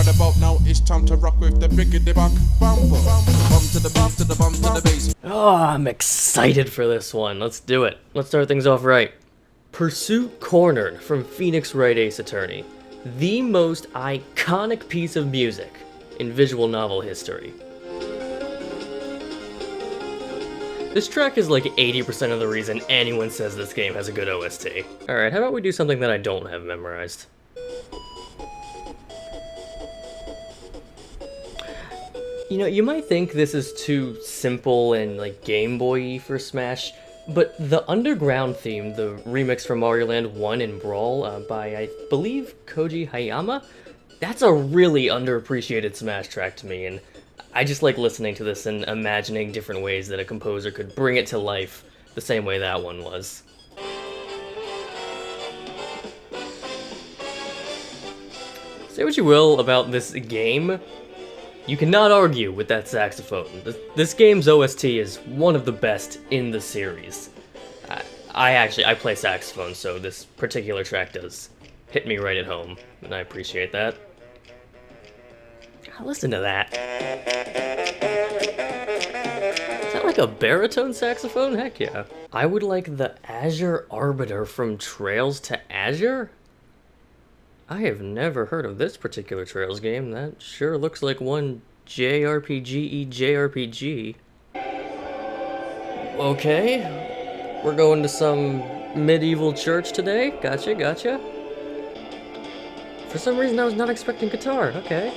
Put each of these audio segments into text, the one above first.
the boat, now it's time to rock with the biggity buck. Bumble, bum to the bum to the bum to the bass. Oh, I'm excited for this one. Let's do it. Let's start things off right. Pursuit Cornered from Phoenix Wright Ace Attorney. The most iconic piece of music in visual novel history. This track is like 80% of the reason anyone says this game has a good OST. Alright, how about we do something that I don't have memorized? You know, you might think this is too simple and like Game Boy-y for Smash, but the Underground theme, the remix from Mario Land 1 and Brawl by, I believe, Koji Hayama, that's a really underappreciated Smash track to me, and I just like listening to this and imagining different ways that a composer could bring it to life the same way that one was. Say what you will about this game, you cannot argue with that saxophone. This game's OST is one of the best in the series. I play saxophone, so this particular track does hit me right at home, and I appreciate that. Listen to that. Is that like a baritone saxophone? Heck yeah. I would like the Azure Arbiter from Trails to Azure? I have never heard of this particular Trails game. That sure looks like one JRPG-y JRPG. Okay. We're going to some medieval church today. Gotcha. For some reason I was not expecting guitar. Okay.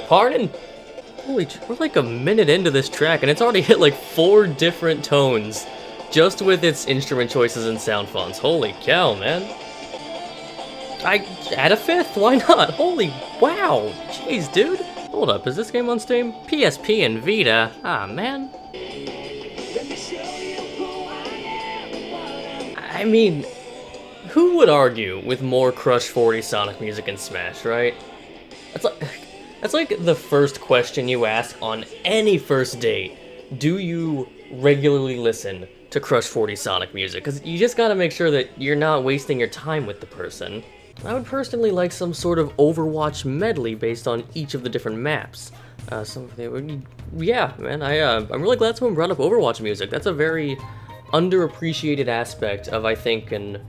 Pardon? Holy, we're like a minute into this track and it's already hit like 4 different tones just with its instrument choices and sound fonts. Holy cow, man. I add a 5th, why not? Holy wow. Jeez, dude. Hold up, is this game on Steam? PSP and Vita. Ah, man. I mean, who would argue with more Crush 40 Sonic music in Smash, right? That's like the first question you ask on any first date. Do you regularly listen to Crush 40 Sonic music? Because you just gotta make sure that you're not wasting your time with the person. I would personally like some sort of Overwatch medley based on each of the different maps. Yeah, man, I'm really glad someone brought up Overwatch music. That's a very underappreciated aspect of, I think, an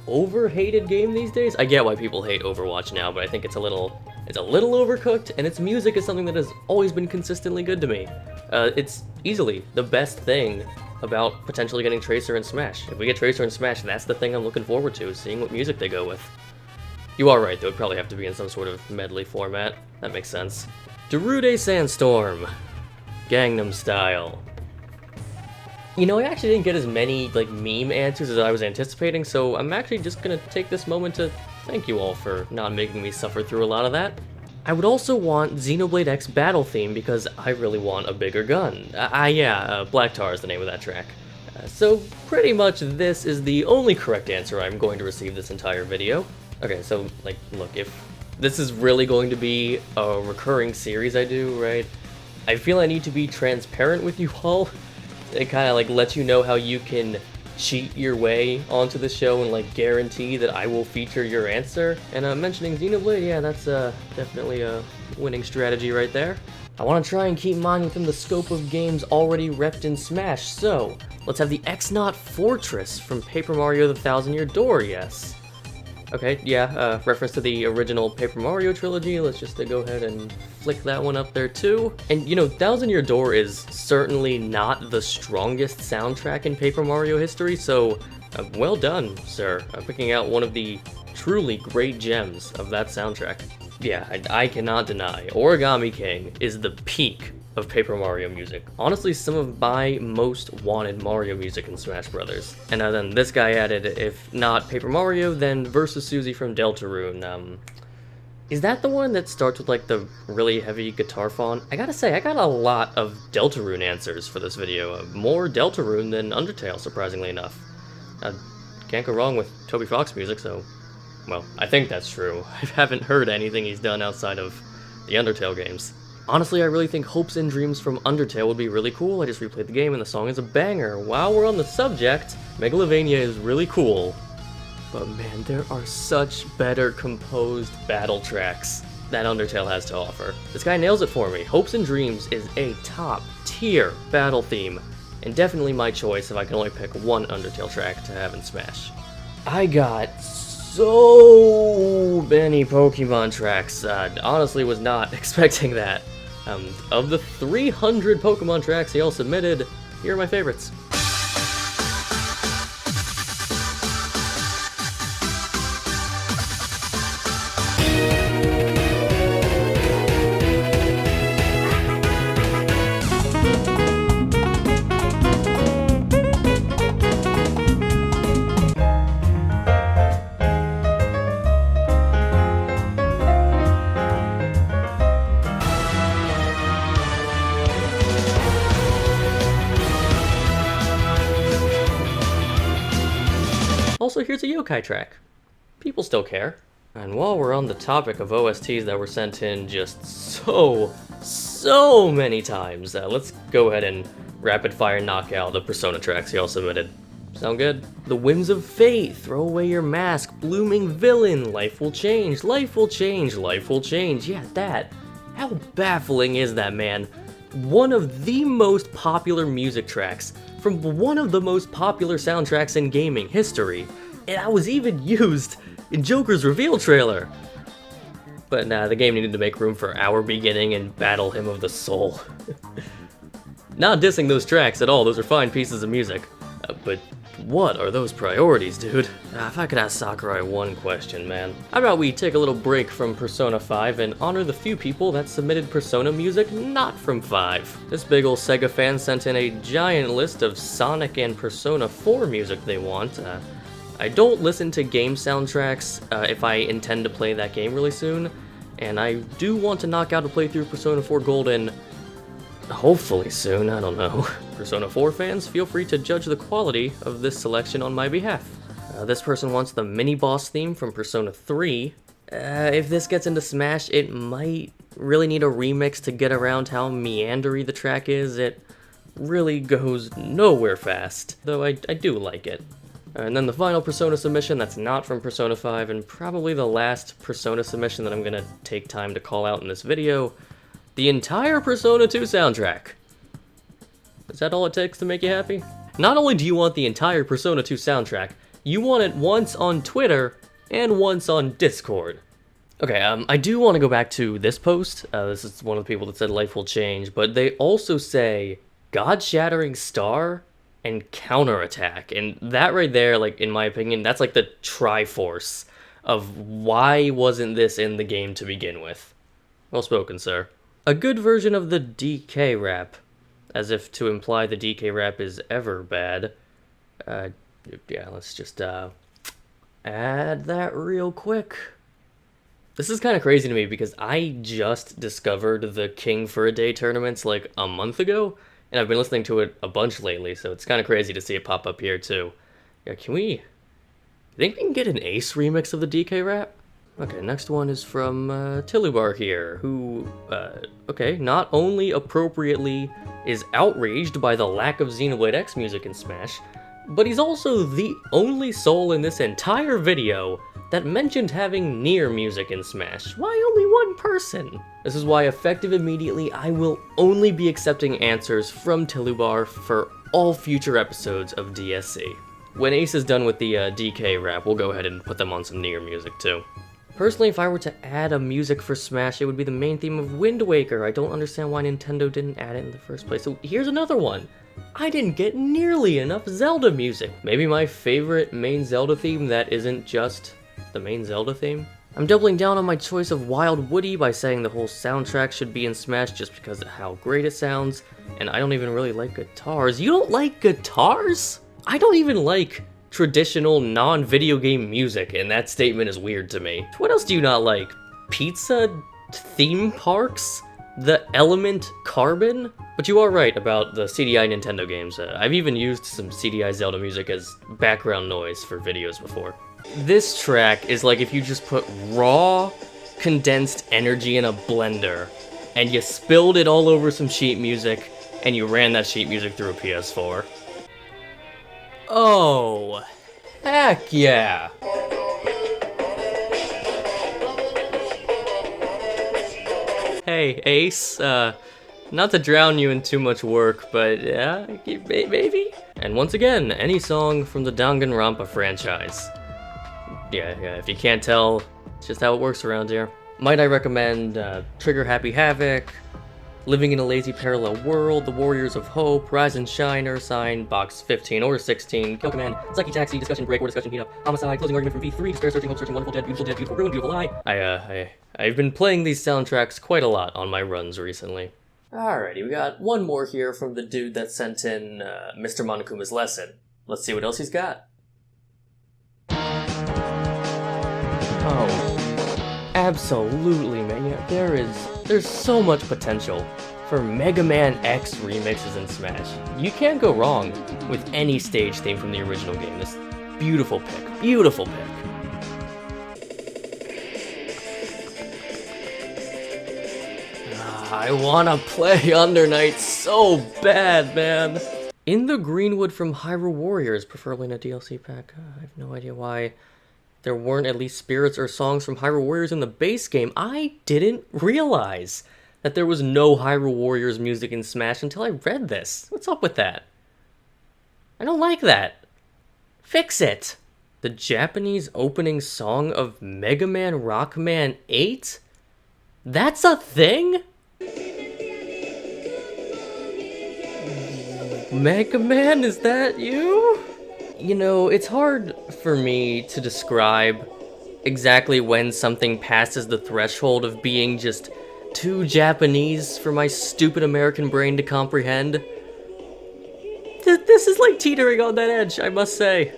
overhated game these days. I get why people hate Overwatch now, but I think it's a little overcooked, and its music is something that has always been consistently good to me. It's easily the best thing about potentially getting Tracer in Smash. If we get Tracer in Smash, that's the thing I'm looking forward to, is seeing what music they go with. You are right, though, it'd probably have to be in some sort of medley format. That makes sense. Darude Sandstorm. Gangnam Style. You know, I actually didn't get as many, like, meme answers as I was anticipating, so I'm actually just gonna take this moment to thank you all for not making me suffer through a lot of that. I would also want Xenoblade X battle theme because I really want a bigger gun. Black Tar is the name of that track. So pretty much this is the only correct answer I'm going to receive this entire video. Okay, so like, look, if this is really going to be a recurring series I do, right? I feel I need to be transparent with you all. It kind of like lets you know how you can cheat your way onto the show and like guarantee that I will feature your answer. And mentioning Xenoblade, yeah, that's definitely a winning strategy right there. I want to try and keep mine within the scope of games already repped in Smash, so let's have the X-Naut Fortress from Paper Mario The Thousand Year Door, yes. Okay, yeah, reference to the original Paper Mario trilogy. Let's just go ahead and flick that one up there too. And you know, Thousand Year Door is certainly not the strongest soundtrack in Paper Mario history, so well done, sir, picking out one of the truly great gems of that soundtrack. Yeah, I cannot deny, Origami King is the peak of Paper Mario music. Honestly, some of my most wanted Mario music in Smash Brothers. And then this guy added, if not Paper Mario, then Versus Susie from Deltarune. Is that the one that starts with like the really heavy guitar font? I gotta say, I got a lot of Deltarune answers for this video. More Deltarune than Undertale, surprisingly enough. Can't go wrong with Toby Fox music, so, well, I think that's true. I haven't heard anything he's done outside of the Undertale games. Honestly, I really think Hopes and Dreams from Undertale would be really cool. I just replayed the game and the song is a banger. While we're on the subject, Megalovania is really cool. But man, there are such better composed battle tracks that Undertale has to offer. This guy nails it for me. Hopes and Dreams is a top tier battle theme, and definitely my choice if I can only pick one Undertale track to have in Smash. I got so many Pokemon tracks. Honestly was not expecting that. Of the 300 Pokemon tracks y'all submitted, here are my favorites. Also, here's a Yokai track. People still care. And while we're on the topic of OSTs that were sent in just so many times, let's go ahead and rapid fire knock out the Persona tracks y'all submitted. Sound good? The Whims of Fate, Throw Away Your Mask, Blooming Villain, Life Will Change, Life Will Change, Life Will Change. Yeah, that. How baffling is that, man? One of the most popular music tracks from one of the most popular soundtracks in gaming history, and that was even used in Joker's reveal trailer. But nah, the game needed to make room for Our Beginning and Battle Hymn of the Soul. Not dissing those tracks at all, those are fine pieces of music. But what are those priorities, dude? If I could ask Sakurai one question, man. How about we take a little break from Persona 5 and honor the few people that submitted Persona music not from 5. This big ol' Sega fan sent in a giant list of Sonic and Persona 4 music they want. I don't listen to game soundtracks if I intend to play that game really soon, and I do want to knock out a playthrough of Persona 4 Golden hopefully soon, I don't know. Persona 4 fans, feel free to judge the quality of this selection on my behalf. This person wants the mini-boss theme from Persona 3. If this gets into Smash, it might really need a remix to get around how meandery the track is. It really goes nowhere fast, though I do like it. And then the final Persona submission that's not from Persona 5, and probably the last Persona submission that I'm gonna take time to call out in this video, the entire Persona 2 soundtrack. Is that all it takes to make you happy? Not only do you want the entire Persona 2 soundtrack, you want it once on Twitter and once on Discord. Okay, I do want to go back to this post. This is one of the people that said Life Will Change, but they also say God-Shattering Star and Counterattack. And that right there, like, in my opinion, that's like the Triforce of why wasn't this in the game to begin with. Well spoken, sir. A good version of the DK rap, as if to imply the DK rap is ever bad. Yeah, let's just add that real quick. This is kind of crazy to me because I just discovered the King for a Day tournaments like a month ago, and I've been listening to it a bunch lately, so it's kind of crazy to see it pop up here too. Yeah, you think we can get an Ace remix of the DK rap? Okay, next one is from Tillubar here, who, okay, not only appropriately is outraged by the lack of Xenoblade X music in Smash, but he's also the only soul in this entire video that mentioned having Nier music in Smash. Why only one person? This is why, effective immediately, I will only be accepting answers from Tillubar for all future episodes of DSC. When Ace is done with the DK rap, we'll go ahead and put them on some Nier music too. Personally, if I were to add a music for Smash, it would be the main theme of Wind Waker. I don't understand why Nintendo didn't add it in the first place. So here's another one. I didn't get nearly enough Zelda music. Maybe my favorite main Zelda theme that isn't just the main Zelda theme? I'm doubling down on my choice of Wild Woody by saying the whole soundtrack should be in Smash just because of how great it sounds, and I don't even really like guitars. You don't like guitars? I don't even like traditional non-video game music, and that statement is weird to me. What else do you not like? Pizza? Theme parks? The element Carbon? But you are right about the CDi Nintendo games. I've even used some CDi Zelda music as background noise for videos before. This track is like if you just put raw, condensed energy in a blender, and you spilled it all over some sheet music, and you ran that sheet music through a PS4. Oh, Heck yeah! Hey, Ace, not to drown you in too much work, but yeah, maybe? And once again, any song from the Danganronpa franchise. Yeah, if you can't tell, it's just how it works around here. Might I recommend Trigger Happy Havoc, Living in a Lazy Parallel World, The Warriors of Hope, Rise and Shine, Sign, Box 15 or 16, Kill Command, Psyche Taxi, Discussion Break or Discussion Heat Up, Homicide, Closing Argument from V3, Despair Searching, Hope Searching, Wonderful Dead, Beautiful Ruin, Beautiful Lie. I've been playing these soundtracks quite a lot on my runs recently. Alrighty, we got one more here from the dude that sent in Mr. Monokuma's lesson. Let's see what else he's got. Oh, absolutely, man. Yeah, there's so much potential for Mega Man X remixes in Smash. You can't go wrong with any stage theme from the original game. This beautiful pick, beautiful pick. I wanna play Under Night so bad, man. In the Greenwood from Hyrule Warriors, preferably in a DLC pack. I have no idea why there weren't at least spirits or songs from Hyrule Warriors in the base game. I didn't realize that there was no Hyrule Warriors music in Smash until I read this. What's up with that? I don't like that. Fix it. The Japanese opening song of Mega Man Rockman 8? That's a thing? Mega Man, is that you? You know, it's hard for me to describe exactly when something passes the threshold of being just too Japanese for my stupid American brain to comprehend. This is like teetering on that edge, I must say.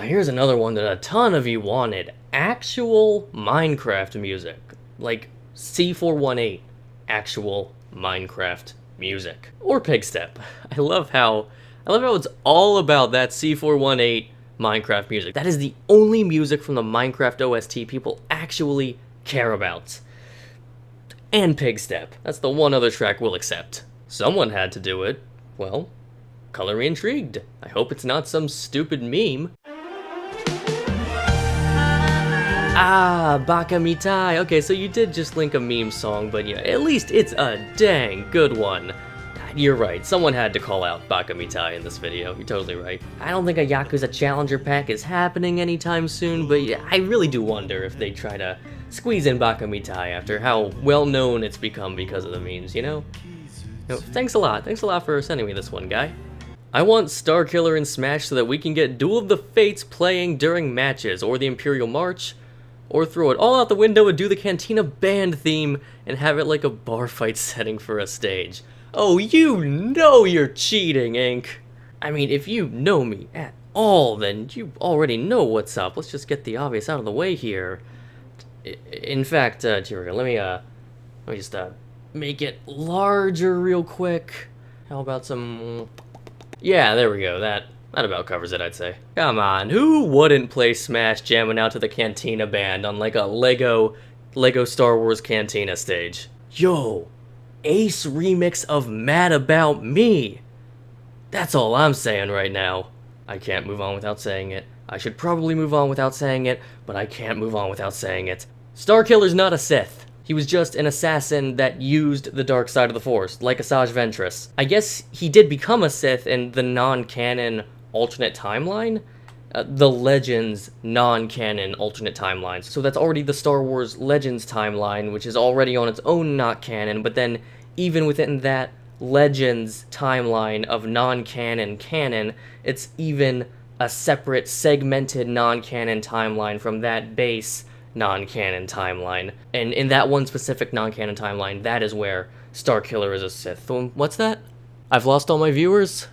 Here's another one that a ton of you wanted. Actual Minecraft music. Like C418. Actual Minecraft music. Or Pigstep. I love how it's all about that C418 Minecraft music. That is the only music from the Minecraft OST people actually care about. And Pigstep. That's the one other track we'll accept. Someone had to do it. Well, color me intrigued. I hope it's not some stupid meme. Baka Mitai. Okay, so you did just link a meme song, but yeah, at least it's a dang good one. You're right, someone had to call out Baka Mitai in this video. You're totally right. I don't think a Yakuza Challenger pack is happening anytime soon, but yeah, I really do wonder if they try to squeeze in Baka Mitai after how well known it's become because of the memes, you know? Thanks a lot for sending me this one, guy. I want Starkiller in Smash so that we can get Duel of the Fates playing during matches, or the Imperial March, or throw it all out the window and do the Cantina band theme and have it like a bar fight setting for a stage. Oh, you know you're cheating, Ink. I mean, if you know me at all, then you already know what's up. Let's just get the obvious out of the way here. In fact, Tyrion, let me just make it larger real quick. How about some... Yeah, there we go. That about covers it, I'd say. Come on, who wouldn't play Smash jamming out to the Cantina band on like a Lego Star Wars Cantina stage? Yo, Ace remix of Mad About Me. That's all I'm saying right now. I can't move on without saying it. I should probably move on without saying it, but I can't move on without saying it. Starkiller's not a Sith. He was just an assassin that used the dark side of the Force, like Asajj Ventress. I guess he did become a Sith in the non-canon alternate timeline? The Legends non-canon alternate timeline. So that's already the Star Wars Legends timeline, which is already on its own not canon, but then even within that Legends timeline of non-canon canon, it's even a separate segmented non-canon timeline from that base non-canon timeline. And in that one specific non-canon timeline, that is where Starkiller is a Sith. What's that? I've lost all my viewers?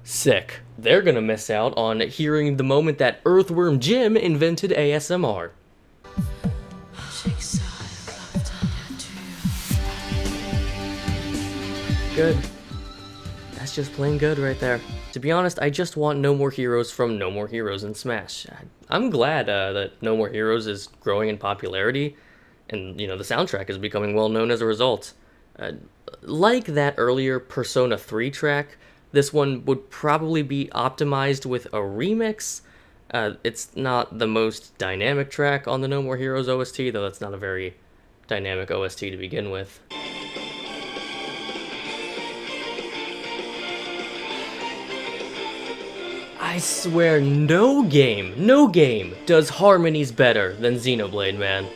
Sick. They're gonna miss out on hearing the moment that Earthworm Jim invented ASMR. Good. That's just plain good right there. To be honest, I just want No More Heroes from No More Heroes in Smash. I'm glad that No More Heroes is growing in popularity, and, you know, the soundtrack is becoming well known as a result. Like that earlier Persona 3 track, this one would probably be optimized with a remix, It's not the most dynamic track on the No More Heroes OST, though that's not a very dynamic OST to begin with. I swear no game does harmonies better than Xenoblade, man.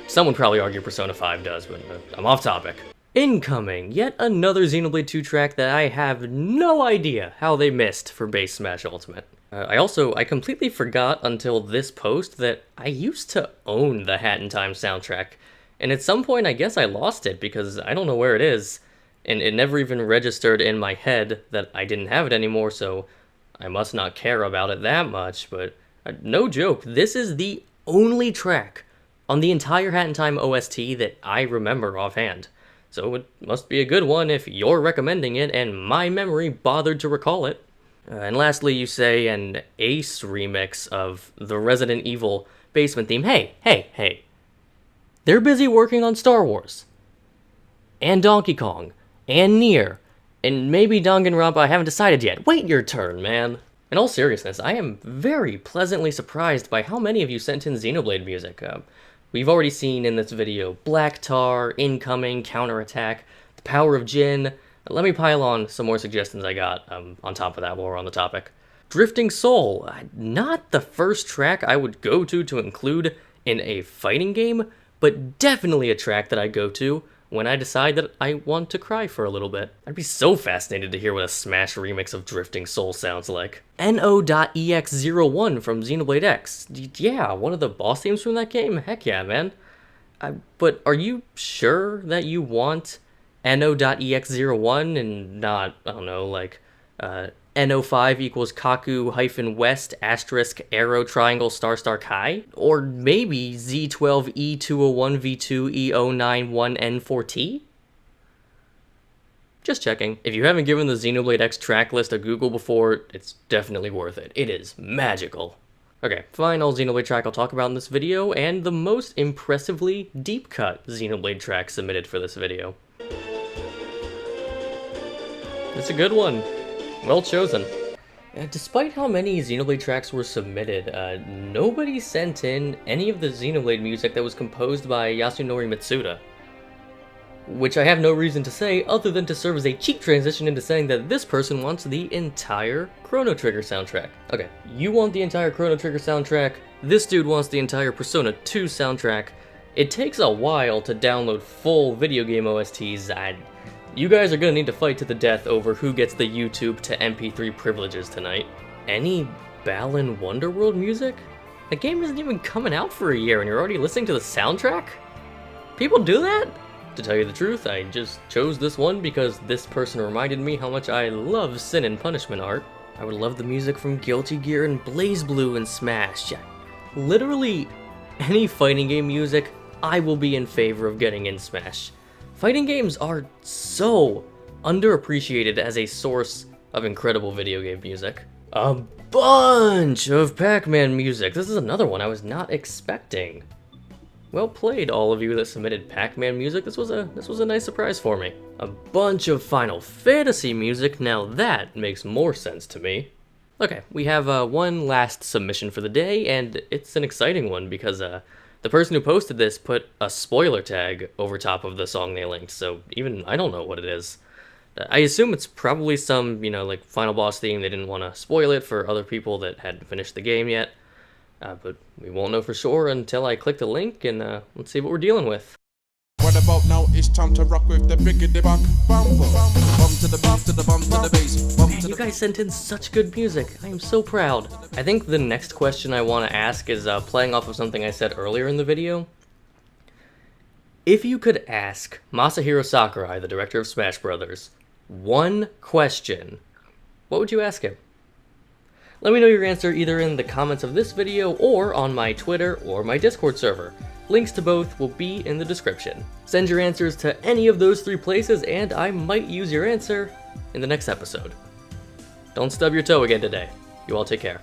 Someone probably argue Persona 5 does, but I'm off topic. Incoming, yet another Xenoblade 2 track that I have no idea how they missed for Base Smash Ultimate. I completely forgot until this post that I used to own the Hat in Time soundtrack, and at some point I guess I lost it because I don't know where it is, and it never even registered in my head that I didn't have it anymore, so I must not care about it that much, but no joke, this is the only track on the entire Hat in Time OST that I remember offhand. So it must be a good one if you're recommending it and my memory bothered to recall it. And lastly, you say an Ace remix of the Resident Evil basement theme. Hey. They're busy working on Star Wars. And Donkey Kong. And Nier. And maybe Danganronpa, I haven't decided yet. Wait your turn, man. In all seriousness, I am very pleasantly surprised by how many of you sent in Xenoblade music. We've already seen in this video Black Tar, Incoming, Counterattack, The Power of Jin. Let me pile on some more suggestions I got on top of that while we're on the topic. Drifting Soul, not the first track I would go to include in a fighting game, but definitely a track that I go to when I decide that I want to cry for a little bit. I'd be so fascinated to hear what a Smash remix of Drifting Soul sounds like. No.ex01 from Xenoblade X. Yeah, one of the boss themes from that game? Heck yeah, man. But are you sure that you want No.ex01 and not, I don't know, like, NO5 equals Kaku-West asterisk arrow triangle star Kai? Or maybe Z12E201V2E091N4T? Just checking. If you haven't given the Xenoblade X track list a Google before, it's definitely worth it. It is magical. Okay, final Xenoblade track I'll talk about in this video, and the most impressively deep-cut Xenoblade track submitted for this video. It's a good one. Well chosen. Despite how many Xenoblade tracks were submitted, nobody sent in any of the Xenoblade music that was composed by Yasunori Mitsuda. Which I have no reason to say other than to serve as a cheap transition into saying that this person wants the entire Chrono Trigger soundtrack. Okay, you want the entire Chrono Trigger soundtrack, this dude wants the entire Persona 2 soundtrack. It takes a while to download full video game OSTs. You guys are gonna need to fight to the death over who gets the YouTube to MP3 privileges tonight. Any Balan Wonderworld music? The game isn't even coming out for a year and you're already listening to the soundtrack? People do that? To tell you the truth, I just chose this one because this person reminded me how much I love Sin and Punishment art. I would love the music from Guilty Gear and BlazBlue and Smash. Literally any fighting game music, I will be in favor of getting in Smash. Fighting games are so underappreciated as a source of incredible video game music. A bunch of Pac-Man music. This is another one I was not expecting. Well played, all of you that submitted Pac-Man music. This was a nice surprise for me. A bunch of Final Fantasy music. Now that makes more sense to me. Okay, we have one last submission for the day, and it's an exciting one because the person who posted this put a spoiler tag over top of the song they linked, so even I don't know what it is. I assume it's probably some, like final boss theme. They didn't want to spoil it for other people that hadn't finished the game yet. But we won't know for sure until I click the link, and let's see what we're dealing with. What about now? It's time to rock with the biggity buck. Bumble. Bum to the bum to the bum to the bass. Bum to You guys sent in such good music. I am so proud. I think the next question I want to ask is playing off of something I said earlier in the video. If you could ask Masahiro Sakurai, the director of Smash Bros., one question, what would you ask him? Let me know your answer either in the comments of this video or on my Twitter or my Discord server. Links to both will be in the description. Send your answers to any of those three places and I might use your answer in the next episode. Don't stub your toe again today. You all take care.